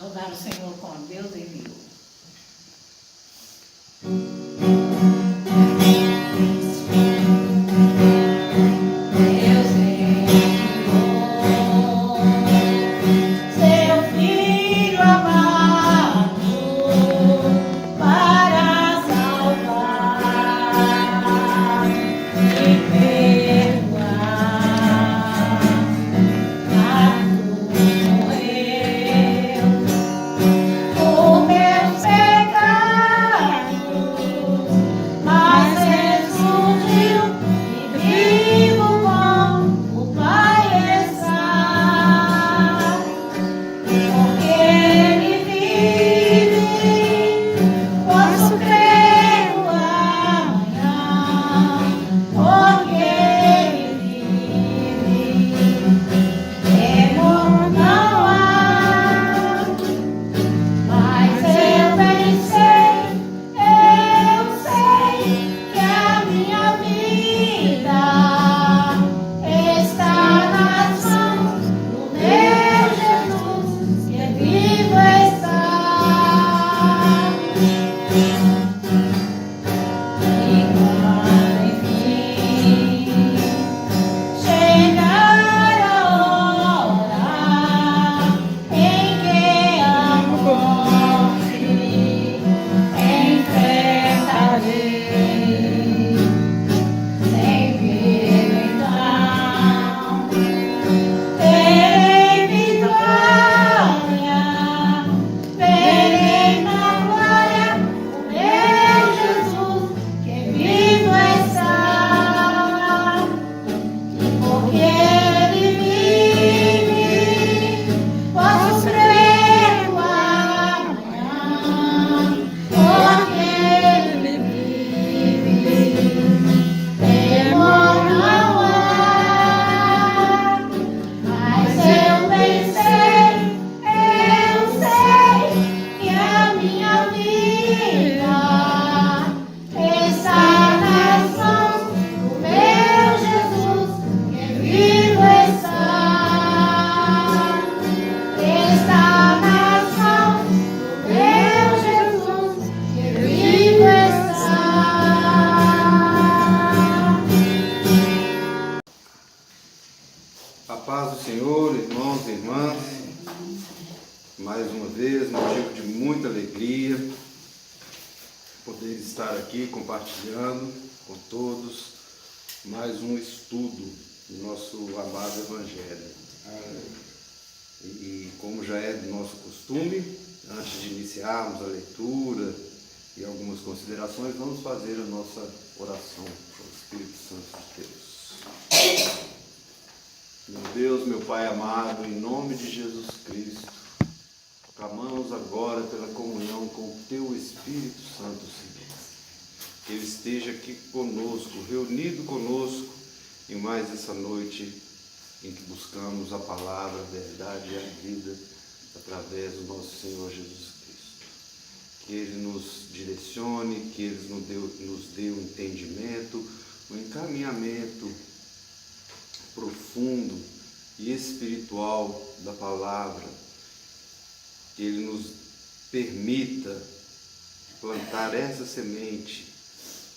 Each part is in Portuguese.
Louvar o Senhor com Deus em mil. A paz do Senhor, irmãos e irmãs, mais uma vez, motivo de muita alegria poder estar aqui compartilhando com todos mais um estudo do nosso amado Evangelho. E como já é do nosso costume, antes de iniciarmos a leitura e algumas considerações, vamos fazer a nossa oração ao Espírito Santo de Deus. Meu Deus, meu Pai amado, em nome de Jesus Cristo, clamamos agora pela comunhão com o Teu Espírito Santo, Senhor. Que Ele esteja aqui conosco, reunido conosco em mais essa noite em que buscamos a palavra, a verdade e a vida através do nosso Senhor Jesus Cristo. Que Ele nos direcione, que Ele nos dê o entendimento, o encaminhamento profundo e espiritual da palavra, que Ele nos permita plantar essa semente,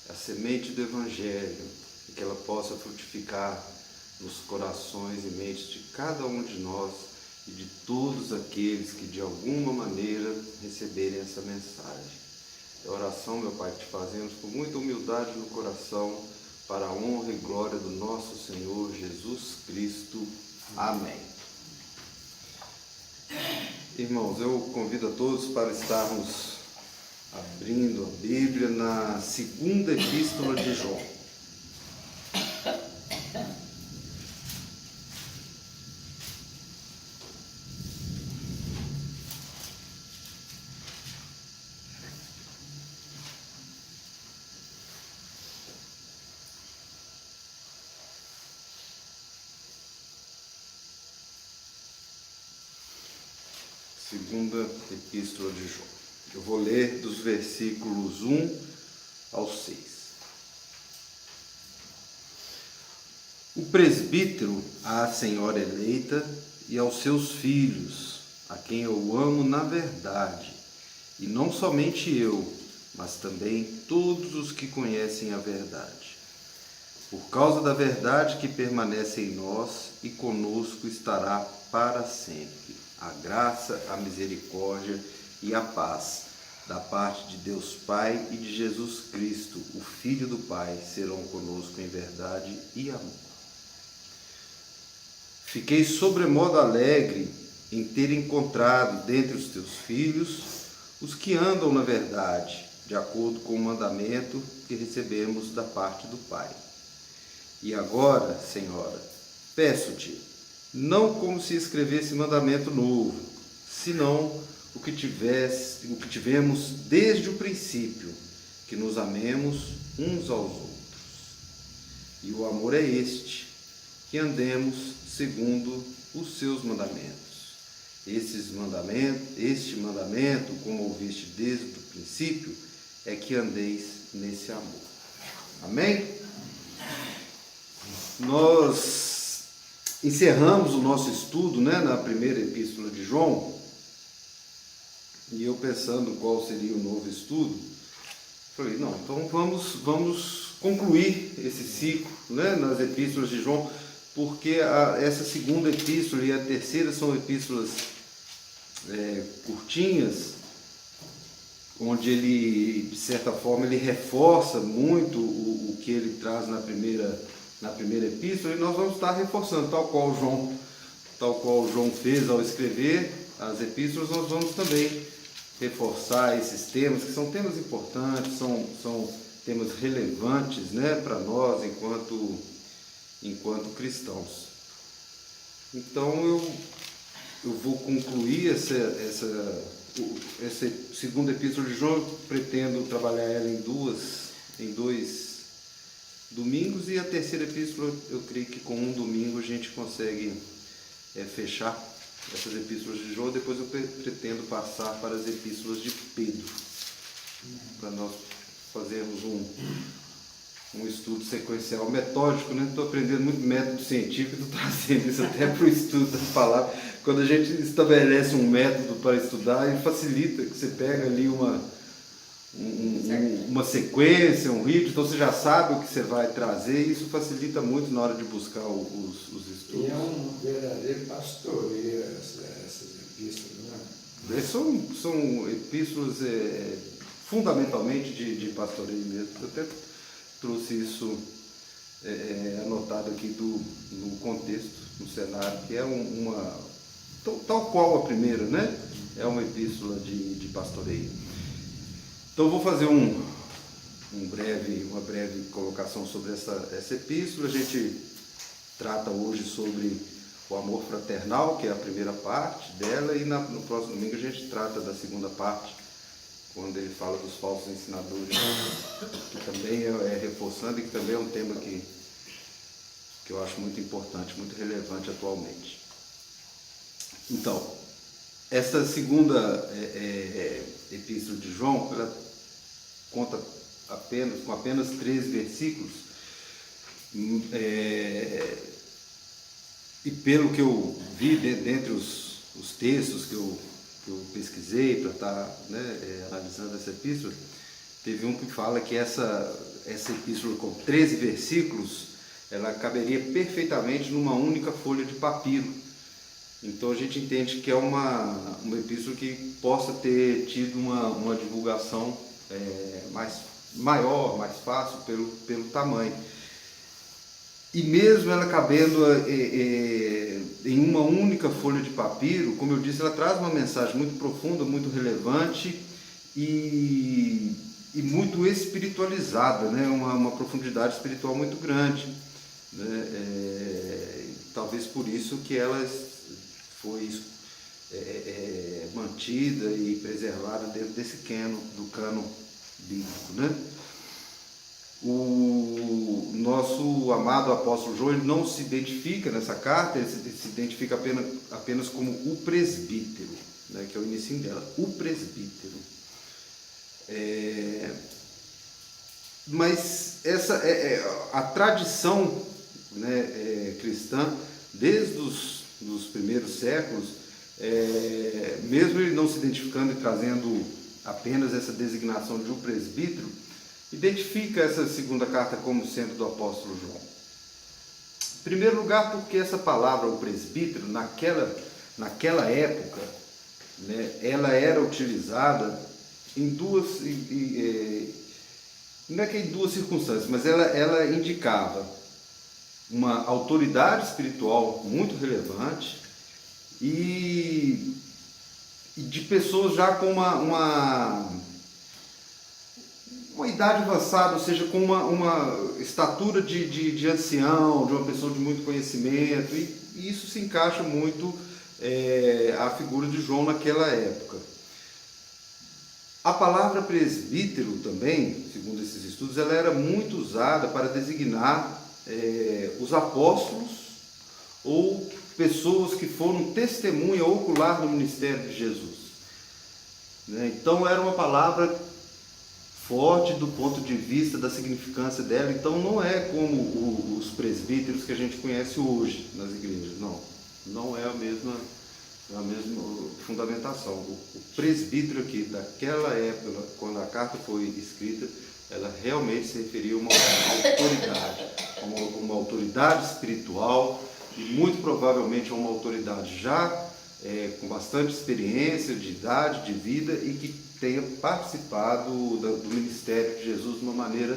a semente do Evangelho, e que ela possa frutificar nos corações e mentes de cada um de nós e de todos aqueles que de alguma maneira receberem essa mensagem. É a oração, meu Pai, que te fazemos com muita humildade no coração, para a honra e glória do nosso Senhor Jesus Cristo. Amém. Irmãos, eu convido a todos para estarmos abrindo a Bíblia na segunda epístola de João. Segunda epístola de João. Eu vou ler dos versículos 1 ao 6. O presbítero à senhora eleita e aos seus filhos, a quem eu amo na verdade, e não somente eu, mas também todos os que conhecem a verdade. Por causa da verdade que permanece em nós e conosco estará para sempre. A graça, a misericórdia e a paz da parte de Deus Pai e de Jesus Cristo, o Filho do Pai, serão conosco em verdade e amor. Fiquei sobremodo alegre em ter encontrado dentre os teus filhos os que andam na verdade, de acordo com o mandamento que recebemos da parte do Pai. E agora, Senhora, peço-te, não como se escrevesse mandamento novo, senão o que tivemos desde o princípio, que nos amemos uns aos outros. E o amor é este, que andemos segundo os seus mandamentos. Este mandamento, como ouviste desde o princípio, é que andeis nesse amor. Amém? Nós encerramos o nosso estudo, na primeira epístola de João, e eu pensando qual seria o novo estudo, falei, não, então vamos concluir esse ciclo, nas epístolas de João, porque essa segunda epístola e a terceira são epístolas curtinhas, onde ele, de certa forma, ele reforça muito o que ele traz na primeira epístola, e nós vamos estar reforçando, tal qual João fez ao escrever as epístolas, nós vamos também reforçar esses temas, que são temas importantes, são temas relevantes, para nós enquanto cristãos. Então eu vou concluir essa segunda epístola de João. Eu pretendo trabalhar ela em 2 domingos, e a terceira epístola eu creio que com um domingo a gente consegue fechar essas epístolas de João. Depois eu pretendo passar para as epístolas de Pedro, para nós fazermos um estudo sequencial metódico, Estou aprendendo muito método científico, estou trazendo isso até para o estudo da palavra. Quando a gente estabelece um método para estudar, ele facilita, que você pega ali uma sequência, um ritmo, então você já sabe o que você vai trazer, e isso facilita muito na hora de buscar os estudos. E é um verdadeiro pastoreio essas epístolas, São epístolas fundamentalmente de pastoreio mesmo. Eu até trouxe isso anotado aqui no contexto, no cenário, que é tal qual a primeira, É uma epístola de pastoreio. Então eu vou fazer uma breve colocação sobre essa epístola. A gente trata hoje sobre o amor fraternal, que é a primeira parte dela, e no próximo domingo a gente trata da segunda parte, quando ele fala dos falsos ensinadores, que também é reforçando, e que também é um tema que eu acho muito importante, muito relevante atualmente. Então, essa segunda epístola de João, ela conta com apenas 3 versículos, e pelo que eu vi dentre os textos que eu pesquisei para estar analisando essa epístola, teve um que fala que essa epístola com 13 versículos, ela caberia perfeitamente numa única folha de papiro. Então a gente entende que é uma epístola que possa ter tido uma divulgação maior, mais fácil pelo tamanho. E mesmo ela cabendo em uma única folha de papiro, como eu disse, ela traz uma mensagem muito profunda, muito relevante e muito espiritualizada, uma profundidade espiritual muito grande. Talvez por isso que ela foi mantida e preservada dentro desse do cânon bíblico, O nosso amado apóstolo João, ele não se identifica nessa carta, ele se identifica apenas como o presbítero, que é o início dela, o presbítero. Mas essa a tradição cristã, desde os primeiros séculos, mesmo ele não se identificando e trazendo apenas essa designação de um presbítero, identifica essa segunda carta como sendo do apóstolo João. Em primeiro lugar, porque essa palavra, o presbítero, naquela época, né, ela era utilizada em não é que em duas circunstâncias, mas ela indicava uma autoridade espiritual muito relevante e de pessoas já com uma idade avançada, ou seja, com uma estatura de ancião, de uma pessoa de muito conhecimento, e isso se encaixa muito a figura de João naquela época. A palavra presbítero também, segundo esses estudos, ela era muito usada para designar os apóstolos ou pessoas que foram testemunha ocular do ministério de Jesus. Então era uma palavra forte do ponto de vista da significância dela. Então não é como os presbíteros que a gente conhece hoje nas igrejas, não é a mesma fundamentação. O presbítero aqui daquela época, quando a carta foi escrita, ela realmente se referia a uma autoridade espiritual e muito provavelmente a uma autoridade já com bastante experiência, de idade, de vida e que tenha participado do ministério de Jesus de uma maneira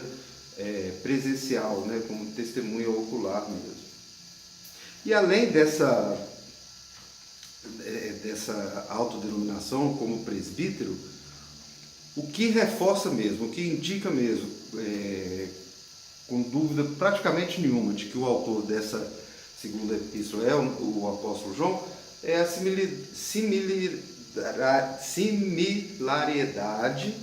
presencial, né, como testemunha ocular mesmo. E além dessa autodenominação como presbítero, o que reforça mesmo, o que indica mesmo, com dúvida praticamente nenhuma, de que o autor dessa segunda epístola é o apóstolo João, é a similaridade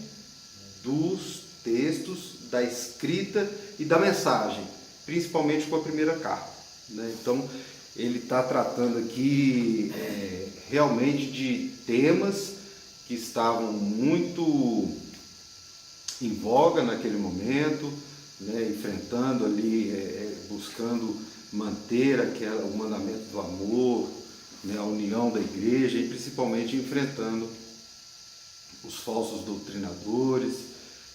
dos textos, da escrita e da mensagem, principalmente com a primeira carta, né? Então, ele está tratando aqui realmente de temas que estavam muito em voga naquele momento, né, enfrentando ali, buscando manter o mandamento do amor, né, a união da igreja e principalmente enfrentando os falsos doutrinadores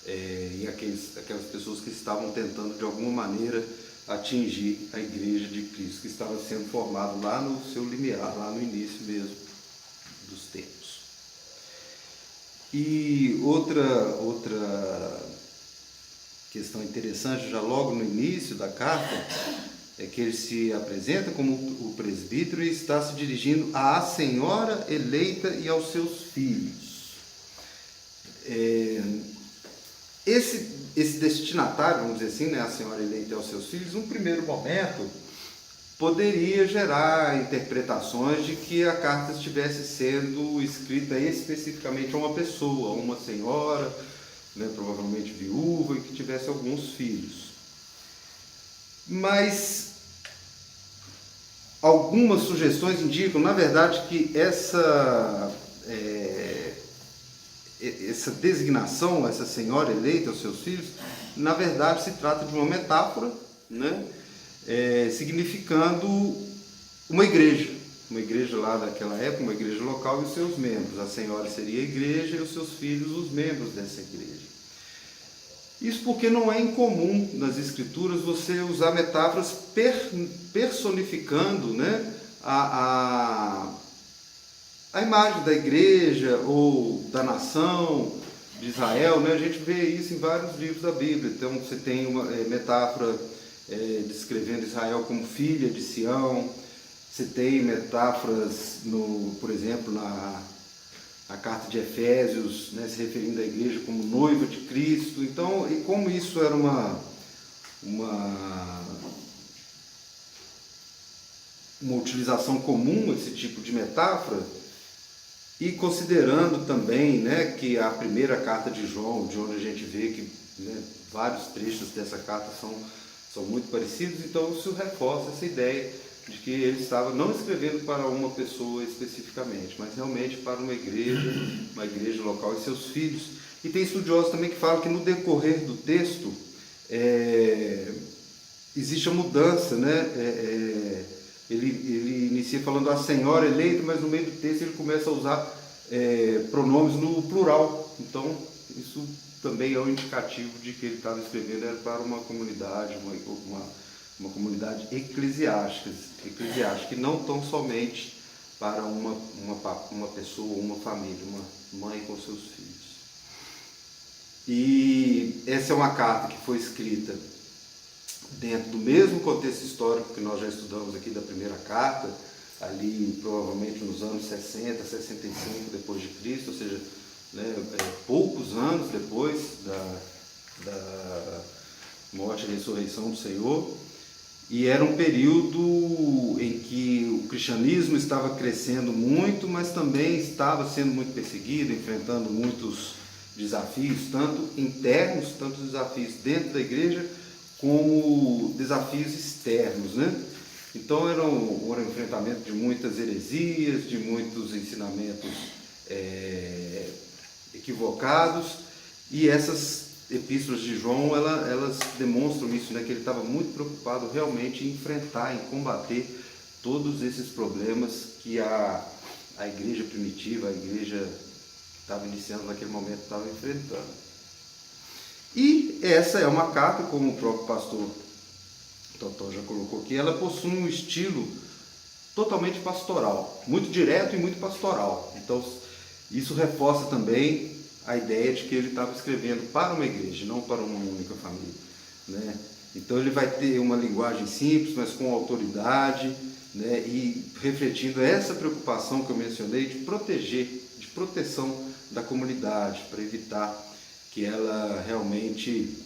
e aquelas pessoas que estavam tentando de alguma maneira atingir a igreja de Cristo, que estava sendo formada lá no seu limiar, lá no início mesmo dos tempos. E outra questão interessante, já logo no início da carta, é que ele se apresenta como o presbítero e está se dirigindo à senhora eleita e aos seus filhos. Esse destinatário, vamos dizer assim, né, a senhora eleita e aos seus filhos, num primeiro momento, poderia gerar interpretações de que a carta estivesse sendo escrita especificamente a uma pessoa, a uma senhora, né, provavelmente viúva, e que tivesse alguns filhos. Mas algumas sugestões indicam, na verdade, que essa designação, essa senhora eleita aos seus filhos, na verdade se trata de uma metáfora, né, significando uma igreja lá daquela época, uma igreja local e os seus membros. A senhora seria a igreja e os seus filhos os membros dessa igreja. Isso porque não é incomum nas escrituras você usar metáforas personificando, né, a imagem da igreja ou da nação de Israel, né? A gente vê isso em vários livros da Bíblia. Então você tem uma metáfora descrevendo Israel como filha de Sião, você tem metáforas, por exemplo, na carta de Efésios, né, se referindo à igreja como noiva de Cristo. Então, e como isso era uma utilização comum, esse tipo de metáfora, e considerando também, né, que a primeira carta de João, de onde a gente vê que, né, vários trechos dessa carta são muito parecidos, então isso reforça essa ideia de que ele estava não escrevendo para uma pessoa especificamente, mas realmente para uma igreja local e seus filhos. E tem estudiosos também que falam que no decorrer do texto existe a mudança, né, ele inicia falando a senhora eleita, mas no meio do texto ele começa a usar pronomes no plural. Então, isso também é um indicativo de que ele estava escrevendo era para uma comunidade, uma comunidade eclesiástica, e não tão somente para uma pessoa, uma família, uma mãe com seus filhos. E essa é uma carta que foi escrita dentro do mesmo contexto histórico que nós já estudamos aqui da primeira carta, ali provavelmente nos anos 60, 65 depois de Cristo, ou seja, poucos anos depois da morte e ressurreição do Senhor. E era um período em que o cristianismo estava crescendo muito, mas também estava sendo muito perseguido, enfrentando muitos desafios, tanto internos, tanto desafios dentro da igreja, como desafios externos, né? Então era um enfrentamento de muitas heresias, de muitos ensinamentos equivocados, e essas epístolas de João, elas demonstram isso, né? Que ele estava muito preocupado realmente em enfrentar, em combater todos esses problemas que a igreja primitiva, a igreja que estava iniciando naquele momento, estava enfrentando. E essa é uma carta, como o próprio pastor Totó já colocou aqui, ela possui um estilo totalmente pastoral, muito direto e muito pastoral. Então, isso reforça também a ideia de que ele estava escrevendo para uma igreja, não para uma única família, né? Então ele vai ter uma linguagem simples, mas com autoridade, né? E refletindo essa preocupação que eu mencionei de proteger, de proteção da comunidade, para evitar que ela realmente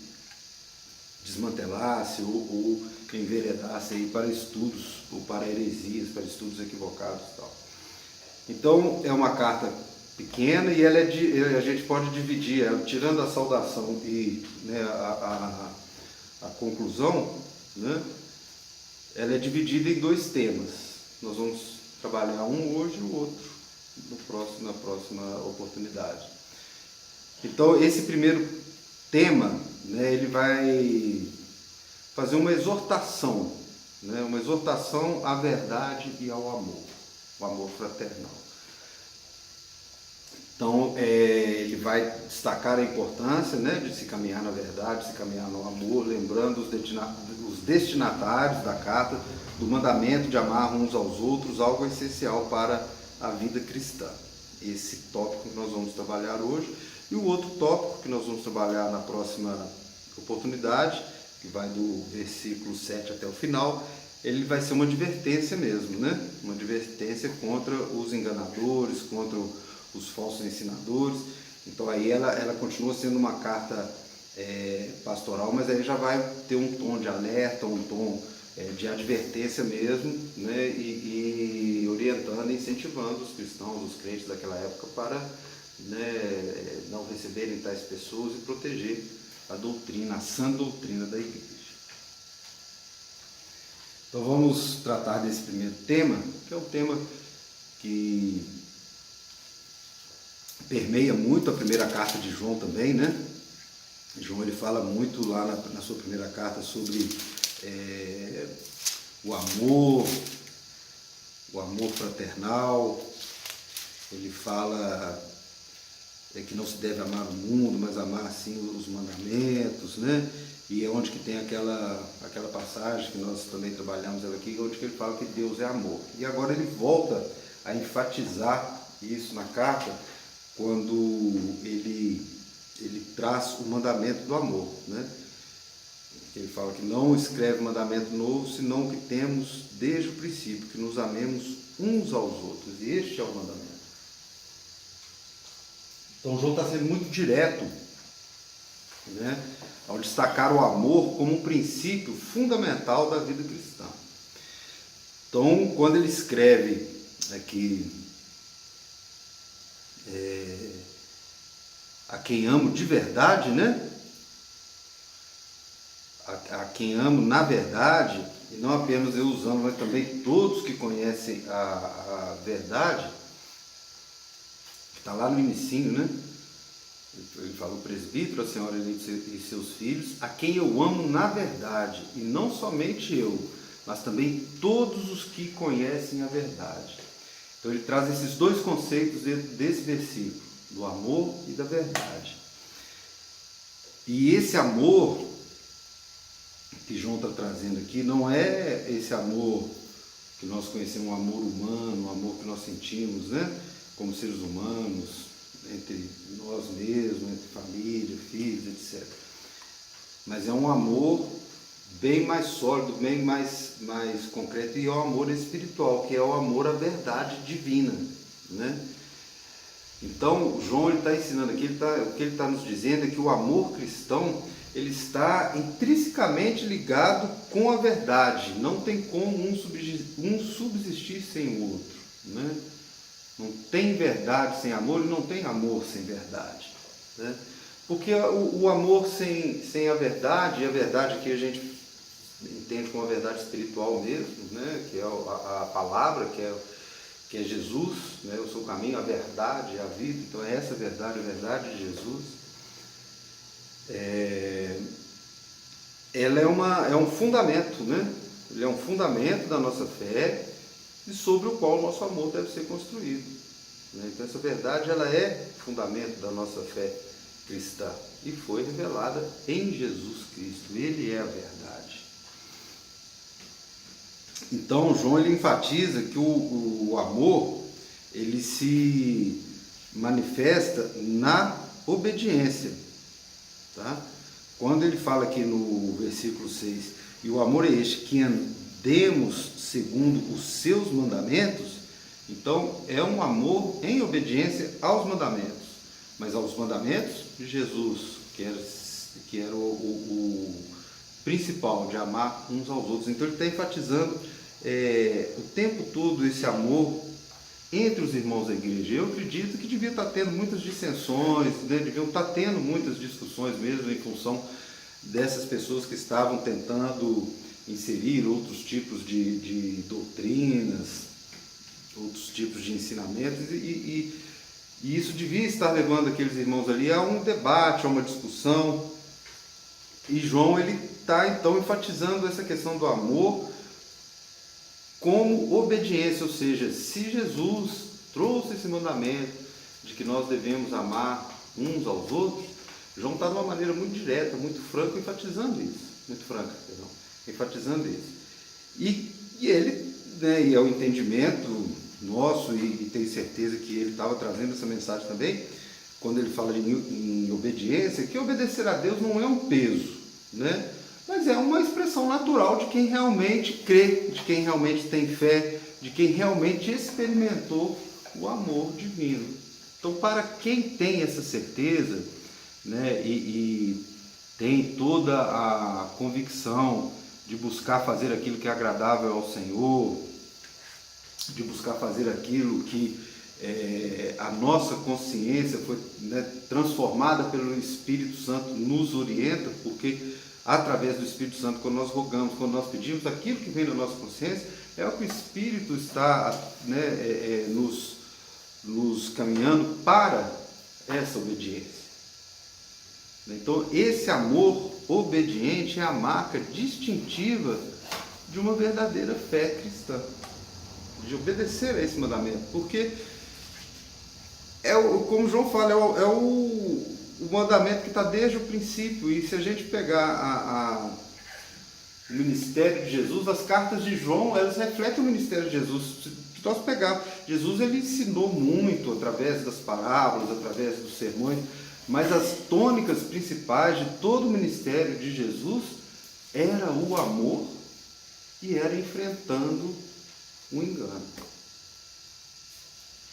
desmantelasse ou enveredasse aí para estudos, ou para heresias, para estudos equivocados e tal. Então é uma carta pequena e a gente pode dividir ela, tirando a saudação e, né, a conclusão, né, ela é dividida em dois temas. Nós vamos trabalhar um hoje e o outro na próxima oportunidade. Então esse primeiro tema, né, ele vai fazer uma exortação, né, uma exortação à verdade e ao amor, o amor fraternal. Então, ele vai destacar a importância, né, de se caminhar na verdade, de se caminhar no amor, lembrando os destinatários da carta, do mandamento de amar uns aos outros, algo essencial para a vida cristã. Esse tópico que nós vamos trabalhar hoje. E o outro tópico que nós vamos trabalhar na próxima oportunidade, que vai do versículo 7 até o final, ele vai ser uma advertência mesmo, né? Uma advertência contra os enganadores, contra os falsos ensinadores. Então aí ela continua sendo uma carta pastoral, mas aí já vai ter um tom de alerta, um tom de advertência mesmo, né? E orientando e incentivando os cristãos, os crentes daquela época para, né, não receberem tais pessoas e proteger a doutrina, a sã doutrina da igreja. Então vamos tratar desse primeiro tema, que é um tema que permeia muito a primeira carta de João também, né? João ele fala muito lá na sua primeira carta sobre o amor fraternal. Ele fala que não se deve amar o mundo, mas amar assim os mandamentos, né? E é onde que tem aquela passagem que nós também trabalhamos ela aqui, onde que ele fala que Deus é amor. E agora ele volta a enfatizar isso na carta, quando ele traz o mandamento do amor, né? Ele fala que não escreve mandamento novo, senão que temos desde o princípio, que nos amemos uns aos outros. E este é o mandamento. Então João está sendo muito direto, né, ao destacar o amor como um princípio fundamental da vida cristã. Então, quando ele escreve aqui a quem amo de verdade, né? A quem amo na verdade, e não apenas eu os amo, mas também todos que conhecem a verdade, está lá no inicinho, né? Ele fala: o presbítero, a senhora e seus filhos, a quem eu amo na verdade, e não somente eu, mas também todos os que conhecem a verdade. Então ele traz esses dois conceitos dentro desse versículo, do amor e da verdade. E esse amor que João está trazendo aqui não é esse amor que nós conhecemos, um amor humano, um amor que nós sentimos, né? Como seres humanos, entre nós mesmos, entre família, filhos, etc. Mas é um amor bem mais sólido, bem mais concreto, e é o amor espiritual, que é o amor à verdade divina, né? Então, João está ensinando aqui, o que ele está nos dizendo é que o amor cristão, ele está intrinsecamente ligado com a verdade. Não tem como um subsistir sem o outro, né? Não tem verdade sem amor e não tem amor sem verdade, né? Porque o amor sem a verdade que a gente entende como a verdade espiritual mesmo, né? Que é a palavra, que é Jesus, né? Eu sou o caminho, a verdade, a vida. Então é essa verdade, a verdade de Jesus. Ela é um fundamento, né? Ele é um fundamento da nossa fé e sobre o qual o nosso amor deve ser construído, né? Então essa verdade, ela é fundamento da nossa fé cristã e foi revelada em Jesus Cristo. Ele é a verdade. Então João, ele enfatiza que o amor, ele se manifesta na obediência, tá? Quando ele fala aqui no versículo 6, e o amor é este, que andemos segundo os seus mandamentos, então é um amor em obediência aos mandamentos, mas aos mandamentos de Jesus, que era o principal, de amar uns aos outros. Então ele está enfatizando o tempo todo esse amor entre os irmãos da igreja. Eu acredito que devia estar tendo muitas dissensões, né? Deviam estar tendo muitas discussões mesmo em função dessas pessoas que estavam tentando inserir outros tipos de doutrinas, outros tipos de ensinamentos, e isso devia estar levando aqueles irmãos ali a um debate, a uma discussão. E João, ele está então enfatizando essa questão do amor como obediência, ou seja, se Jesus trouxe esse mandamento de que nós devemos amar uns aos outros, João está de uma maneira muito direta, muito franca, enfatizando isso. E ele, né, e é o entendimento nosso, e tenho certeza que ele estava trazendo essa mensagem também, quando ele fala em obediência, que obedecer a Deus não é um peso, né? Mas é uma expressão natural de quem realmente crê, de quem realmente tem fé, de quem realmente experimentou o amor divino. Então, para quem tem essa certeza, né, e tem toda a convicção de buscar fazer aquilo que é agradável ao Senhor, de buscar fazer aquilo que a nossa consciência foi, né, transformada pelo Espírito Santo, nos orienta, porque através do Espírito Santo, quando nós rogamos, quando nós pedimos aquilo que vem da nossa consciência, é o que o Espírito está, né, nos caminhando para essa obediência. Então, esse amor obediente é a marca distintiva de uma verdadeira fé cristã, de obedecer a esse mandamento, porque como João fala, é o mandamento que está desde o princípio. E se a gente pegar o ministério de Jesus, as cartas de João, elas refletem o ministério de Jesus. Se nós pegar, Jesus, ele ensinou muito através das parábolas, através dos sermões, mas as tônicas principais de todo o ministério de Jesus era o amor e era enfrentando o engano.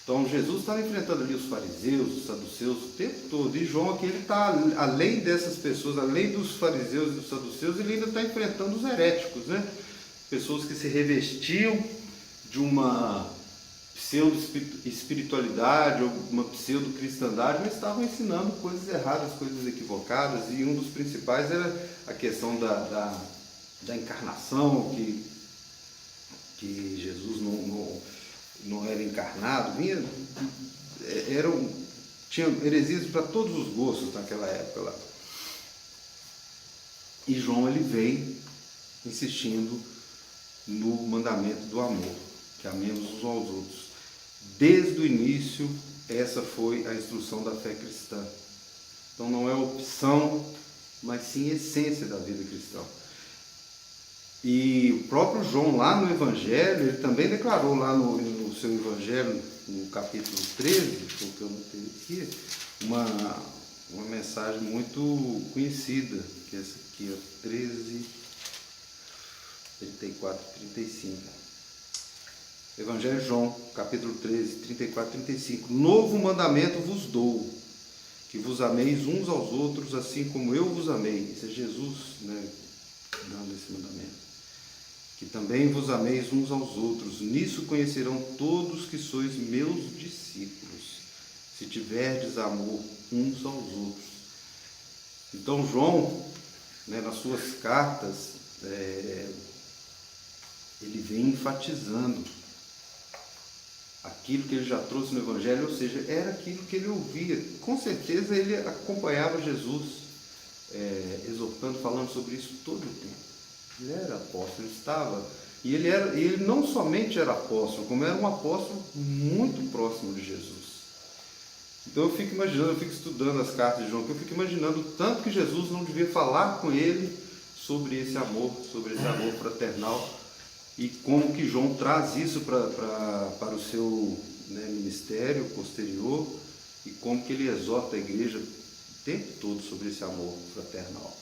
Então Jesus estava enfrentando ali os fariseus, os saduceus o tempo todo, e João aqui, ele está além dessas pessoas, além dos fariseus e dos saduceus, ele ainda está enfrentando os heréticos, né? Pessoas que se revestiam de uma pseudo-espiritualidade ou uma pseudo-cristandade, mas estavam ensinando coisas erradas, coisas equivocadas, e um dos principais era a questão da encarnação, que Jesus não era encarnado, tinha heresias para todos os gostos naquela época lá. E João, ele vem insistindo no mandamento do amor, que amemos uns aos outros. Desde o início, essa foi a instrução da fé cristã. Então não é opção, mas sim essência da vida cristã. E o próprio João, lá no Evangelho, ele também declarou lá no seu Evangelho, no capítulo 13, que eu notei aqui, uma mensagem muito conhecida, que é essa aqui, 13, 34, 35. Evangelho de João, capítulo 13, 34, 35. Novo mandamento vos dou, que vos ameis uns aos outros, assim como eu vos amei. Isso é Jesus, né, dando esse mandamento. Que também vos ameis uns aos outros. Nisso conhecerão todos que sois meus discípulos, se tiverdes amor uns aos outros. Então João, né, nas suas cartas, ele vem enfatizando aquilo que ele já trouxe no Evangelho, ou seja, era aquilo que ele ouvia. Com certeza ele acompanhava Jesus, exortando, falando sobre isso todo o tempo. Ele era apóstolo, ele estava, e ele não somente era apóstolo, como era um apóstolo muito próximo de Jesus. Então eu fico imaginando, eu fico estudando as cartas de João, eu fico imaginando o tanto que Jesus não devia falar com ele sobre esse amor fraternal, e como que João traz isso para o seu, né, ministério posterior, e como que ele exorta a igreja o tempo todo sobre esse amor fraternal.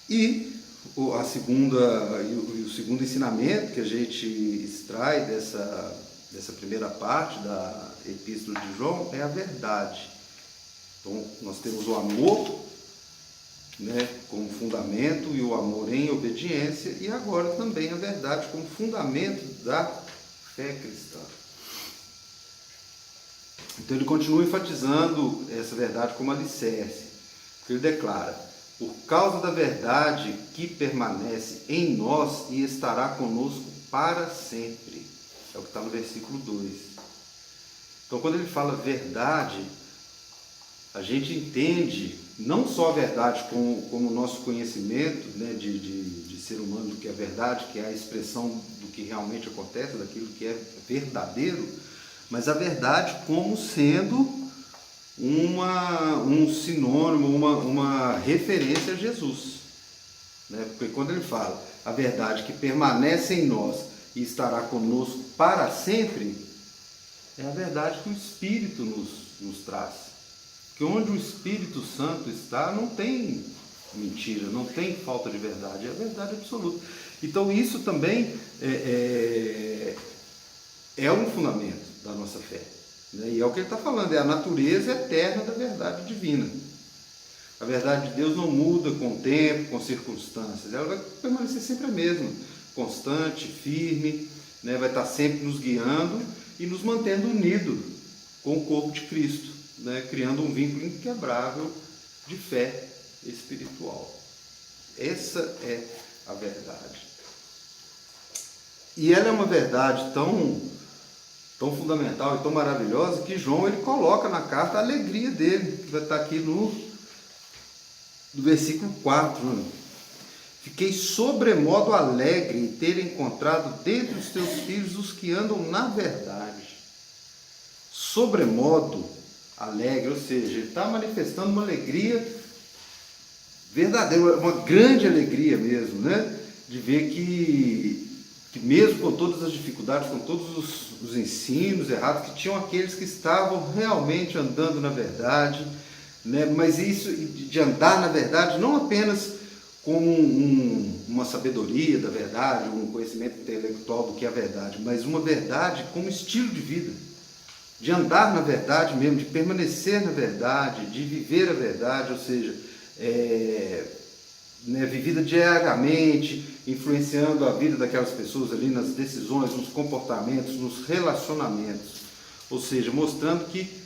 E o segundo ensinamento que a gente extrai dessa primeira parte da Epístola de João é a verdade. Então, nós temos o amor, né, como fundamento, e o amor em obediência, e agora também a verdade como fundamento da fé cristã. Então ele continua enfatizando essa verdade como alicerce. Ele declara: por causa da verdade que permanece em nós e estará conosco para sempre. É o que está no versículo 2. Então, quando ele fala verdade, a gente entende não só a verdade como o nosso conhecimento, né, de ser humano, do que é verdade, que é a expressão do que realmente acontece, daquilo que é verdadeiro, mas a verdade como sendo um sinônimo, uma referência a Jesus, né? Porque quando ele fala a verdade que permanece em nós e estará conosco para sempre, é a verdade que o Espírito nos traz. Que onde o Espírito Santo está, não tem mentira, não tem falta de verdade, é a verdade absoluta. Então isso também é um fundamento da nossa fé. E é o que ele está falando, é a natureza eterna da verdade divina. A verdade de Deus não muda com o tempo, com circunstâncias, ela vai permanecer sempre a mesma, constante, firme, né? Vai estar sempre nos guiando e nos mantendo unidos com o corpo de Cristo, né? Criando um vínculo inquebrável de fé espiritual. Essa é a verdade. E ela é uma verdade tão fundamental e tão maravilhosa que João ele coloca na carta a alegria dele, que vai estar aqui no versículo 4. Né? Fiquei sobremodo alegre em ter encontrado dentre os teus filhos os que andam na verdade. Sobremodo alegre, ou seja, ele está manifestando uma alegria verdadeira, uma grande alegria mesmo, né? De ver que mesmo com todas as dificuldades, com todos os ensinos errados, que tinham aqueles que estavam realmente andando na verdade, né? Mas isso de andar na verdade não apenas como uma sabedoria da verdade, um conhecimento intelectual do que é a verdade, mas uma verdade como estilo de vida, de andar na verdade mesmo, de permanecer na verdade, de viver a verdade, ou seja, vivida diariamente, influenciando a vida daquelas pessoas ali nas decisões, nos comportamentos, nos relacionamentos. Ou seja, mostrando que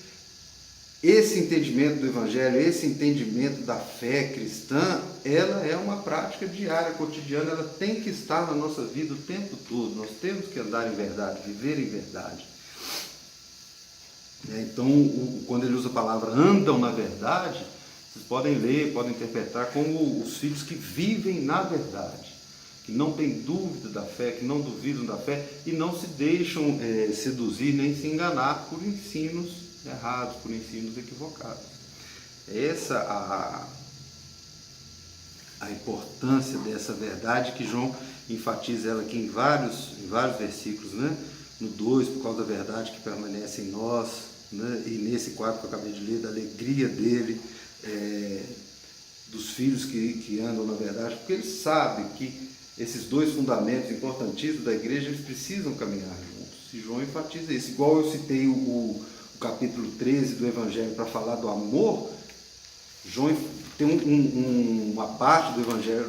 esse entendimento do Evangelho, esse entendimento da fé cristã, ela é uma prática diária, cotidiana, ela tem que estar na nossa vida o tempo todo. Nós temos que andar em verdade, viver em verdade. Então, quando ele usa a palavra andam na verdade, vocês podem ler, podem interpretar como os filhos que vivem na verdade, que não têm dúvida da fé, que não duvidam da fé e não se deixam seduzir nem se enganar por ensinos errados, por ensinos equivocados. Essa a importância dessa verdade que João enfatiza ela aqui em vários versículos, né? No 2, por causa da verdade que permanece em nós, né? E nesse 4 que eu acabei de ler, da alegria dele, dos filhos que andam na verdade, porque ele sabe que esses dois fundamentos importantíssimos da igreja, eles precisam caminhar juntos. E João enfatiza isso. Igual eu citei o capítulo 13 do Evangelho para falar do amor, João tem uma parte do Evangelho,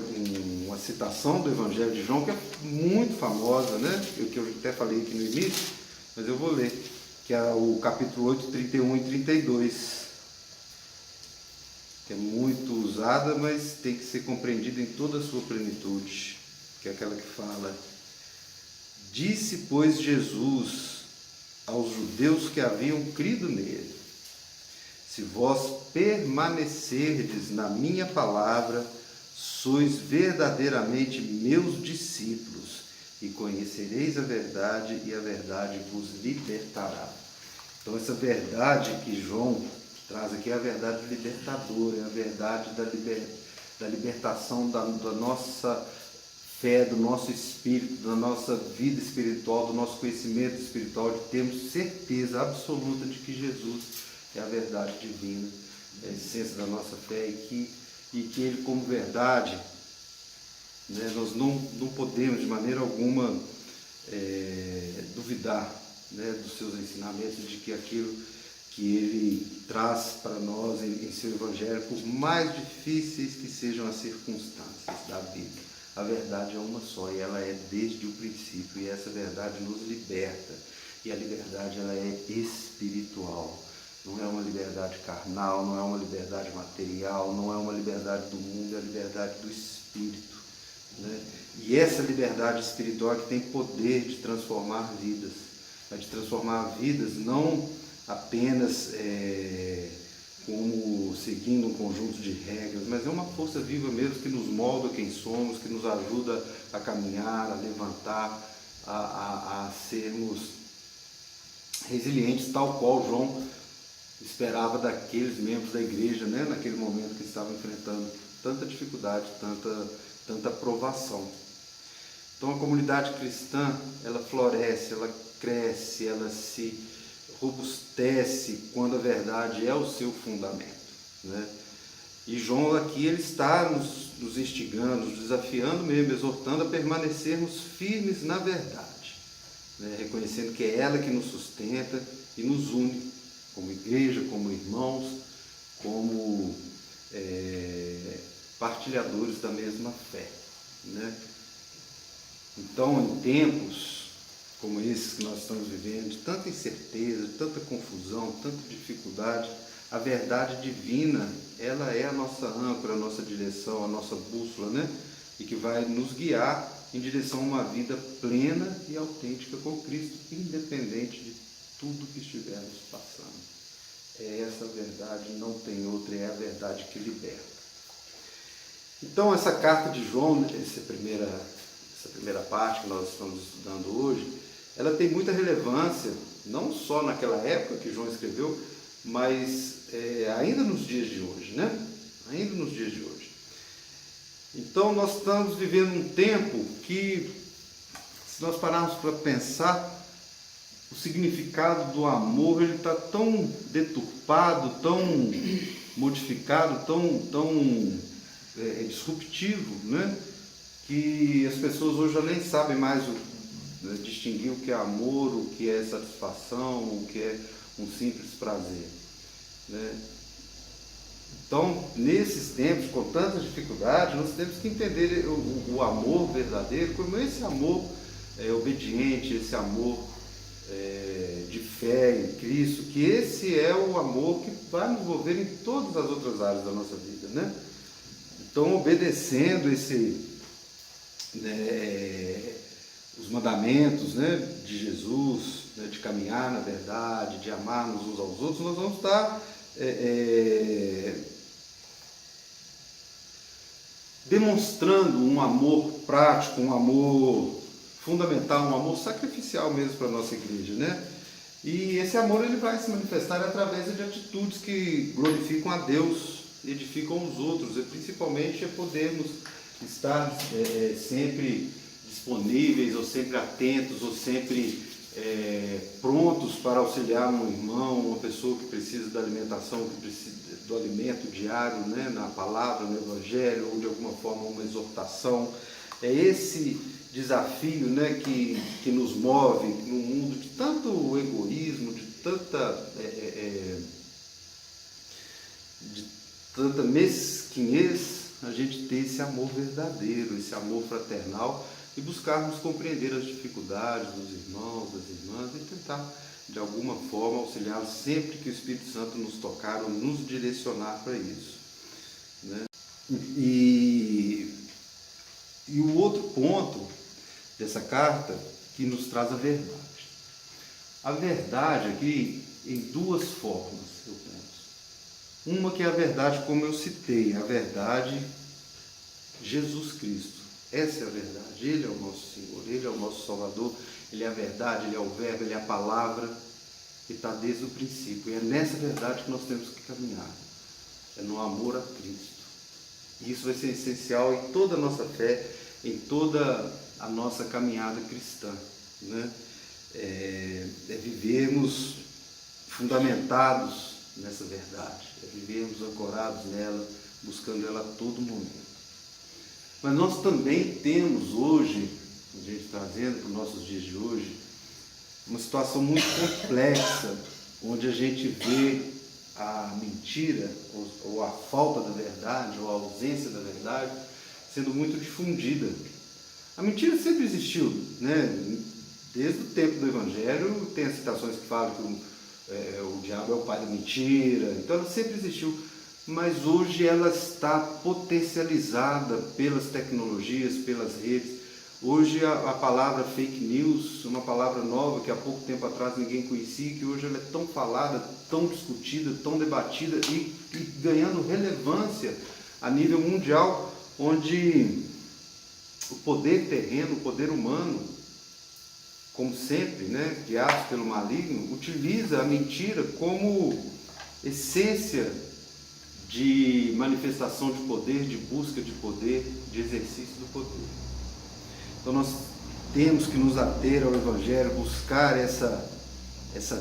uma citação do Evangelho de João que é muito famosa, né? Que eu até falei aqui no início, mas eu vou ler, que é o capítulo 8, 31 e 32, que é muito usada, mas tem que ser compreendida em toda a sua plenitude, que é aquela que fala: disse, pois, Jesus aos judeus que haviam crido nele: se vós permanecerdes na minha palavra, sois verdadeiramente meus discípulos, e conhecereis a verdade, e a verdade vos libertará. Então essa verdade que João traz aqui é a verdade libertadora, é a verdade da libertação da nossa fé, do nosso espírito, da nossa vida espiritual, do nosso conhecimento espiritual, de termos certeza absoluta de que Jesus é a verdade divina, é a essência da nossa fé, e que Ele, como verdade, né, nós não podemos de maneira alguma duvidar, né, dos seus ensinamentos, de que aquilo que Ele traz para nós em seu Evangelho, por mais difíceis que sejam as circunstâncias da vida, a verdade é uma só, e ela é desde o princípio, e essa verdade nos liberta, e a liberdade ela é espiritual. Não é uma liberdade carnal, não é uma liberdade material, não é uma liberdade do mundo, é a liberdade do Espírito, né? E essa liberdade espiritual é que tem poder de transformar vidas, de transformar vidas não apenas como seguindo um conjunto de regras, mas é uma força viva mesmo que nos molda quem somos, que nos ajuda a caminhar, a levantar, a sermos resilientes, tal qual João esperava daqueles membros da igreja, né, naquele momento que estavam enfrentando tanta dificuldade, tanta provação. Então a comunidade cristã, ela floresce, ela cresce, ela se robustece quando a verdade é o seu fundamento, né? E João aqui ele está nos instigando, nos desafiando mesmo, exortando a permanecermos firmes na verdade, né? Reconhecendo que é ela que nos sustenta e nos une como igreja, como irmãos, como partilhadores da mesma fé, né? Então, em tempos como esses que nós estamos vivendo, de tanta incerteza, de tanta confusão, tanta dificuldade, a verdade divina, ela é a nossa âncora, a nossa direção, a nossa bússola, né? E que vai nos guiar em direção a uma vida plena e autêntica com Cristo, independente de tudo que estivermos passando. É essa verdade, não tem outra, é a verdade que liberta. Então, essa carta de João, essa primeira parte que nós estamos estudando hoje, ela tem muita relevância, não só naquela época que João escreveu, mas ainda nos dias de hoje, né? Ainda nos dias de hoje. Então, nós estamos vivendo um tempo que, se nós pararmos para pensar, o significado do amor ele está tão deturpado, tão modificado, tão disruptivo, né? Que as pessoas hoje já nem sabem mais distinguir o que é amor, o que é satisfação, o que é um simples prazer, né? Então, nesses tempos, com tantas dificuldades, nós temos que entender o amor verdadeiro como esse amor obediente, esse amor de fé em Cristo, que esse é o amor que vai nos envolver em todas as outras áreas da nossa vida, né? Então, obedecendo os mandamentos, né, de Jesus, né, de caminhar na verdade, de amarmos uns aos outros, nós vamos estar demonstrando um amor prático, um amor fundamental, um amor sacrificial mesmo para a nossa igreja, né? E esse amor ele vai se manifestar através de atitudes que glorificam a Deus, edificam os outros, e principalmente é podermos estar sempre disponíveis, ou sempre atentos, ou sempre prontos para auxiliar um irmão, uma pessoa que precisa da alimentação, que precisa do alimento diário, né, na palavra, no Evangelho, ou de alguma forma uma exortação. É esse desafio, né, que nos move num mundo de tanto egoísmo, de tanta mesquinhez, a gente ter esse amor verdadeiro, esse amor fraternal e buscarmos compreender as dificuldades dos irmãos, das irmãs e tentar, de alguma forma, auxiliá-los sempre que o Espírito Santo nos tocar ou nos direcionar para isso, né? E o outro ponto dessa carta que nos traz a verdade. A verdade aqui em duas formas, eu penso. Uma que é a verdade, como eu citei, a verdade Jesus Cristo. Essa é a verdade. Ele é o nosso Senhor, Ele é o nosso Salvador, Ele é a verdade, Ele é o Verbo, Ele é a palavra, que está desde o princípio. E é nessa verdade que nós temos que caminhar. É no amor a Cristo. E isso vai ser essencial em toda a nossa fé, em toda a nossa caminhada cristã, né? Vivermos fundamentados nessa verdade, vivermos ancorados nela, buscando ela a todo momento. Mas nós também temos hoje, a gente trazendo para os nossos dias de hoje, uma situação muito complexa, onde a gente vê a mentira, ou a falta da verdade, ou a ausência da verdade, sendo muito difundida. A mentira sempre existiu, né? Desde o tempo do Evangelho, tem as citações que falam que o diabo é o pai da mentira, então ela sempre existiu. Mas hoje ela está potencializada pelas tecnologias, pelas redes. Hoje a palavra fake news, uma palavra nova que há pouco tempo atrás ninguém conhecia, que hoje ela é tão falada, tão discutida, tão debatida e ganhando relevância a nível mundial, onde o poder terreno, o poder humano, como sempre, né, guiados pelo maligno, utiliza a mentira como essência de manifestação de poder, de busca de poder, de exercício do poder. Então nós temos que nos ater ao Evangelho, buscar essa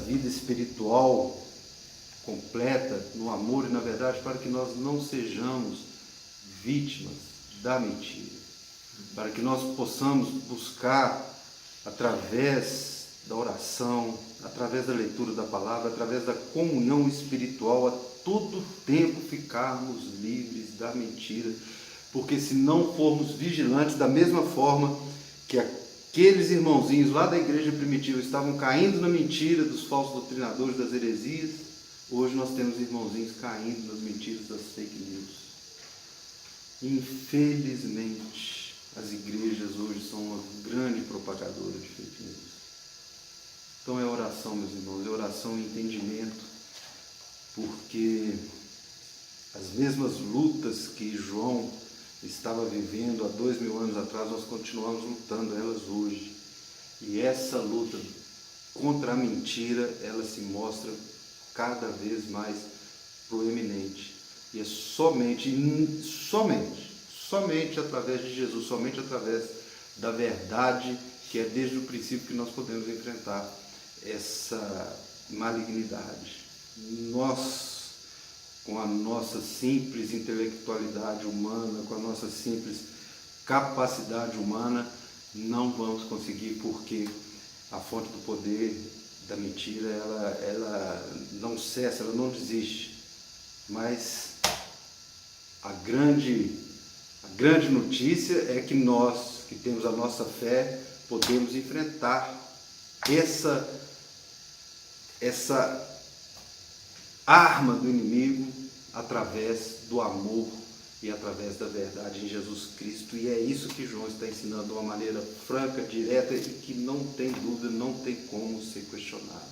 vida espiritual completa no amor e na verdade, para que nós não sejamos vítimas da mentira, para que nós possamos buscar através da oração, através da leitura da palavra, através da comunhão espiritual, a todo tempo ficarmos livres da mentira, porque se não formos vigilantes da mesma forma que aqueles irmãozinhos lá da igreja primitiva estavam caindo na mentira dos falsos doutrinadores, das heresias, hoje nós temos irmãozinhos caindo nas mentiras das fake news. Infelizmente, as igrejas hoje são uma grande propagadora de fake news. Então é oração, meus irmãos, é oração e entendimento, porque as mesmas lutas que João estava vivendo há 2000 anos atrás, nós continuamos lutando elas hoje. E essa luta contra a mentira, ela se mostra cada vez mais proeminente. E é somente através de Jesus, somente através da verdade, que é desde o princípio que nós podemos enfrentar essa malignidade. Nós, com a nossa simples intelectualidade humana, com a nossa simples capacidade humana, não vamos conseguir, porque a fonte do poder da mentira, ela não cessa, ela não desiste. Mas a grande notícia é que nós, que temos a nossa fé, podemos enfrentar essa arma do inimigo através do amor e através da verdade em Jesus Cristo. E é isso que João está ensinando de uma maneira franca, direta e que não tem dúvida, não tem como ser questionado.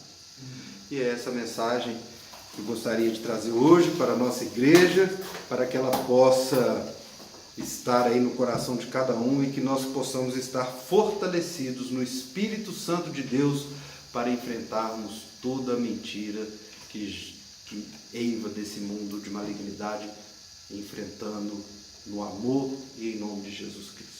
E é essa mensagem que eu gostaria de trazer hoje para a nossa igreja, para que ela possa estar aí no coração de cada um e que nós possamos estar fortalecidos no Espírito Santo de Deus para enfrentarmos toda a mentira que eiva desse mundo de malignidade, enfrentando no amor e em nome de Jesus Cristo.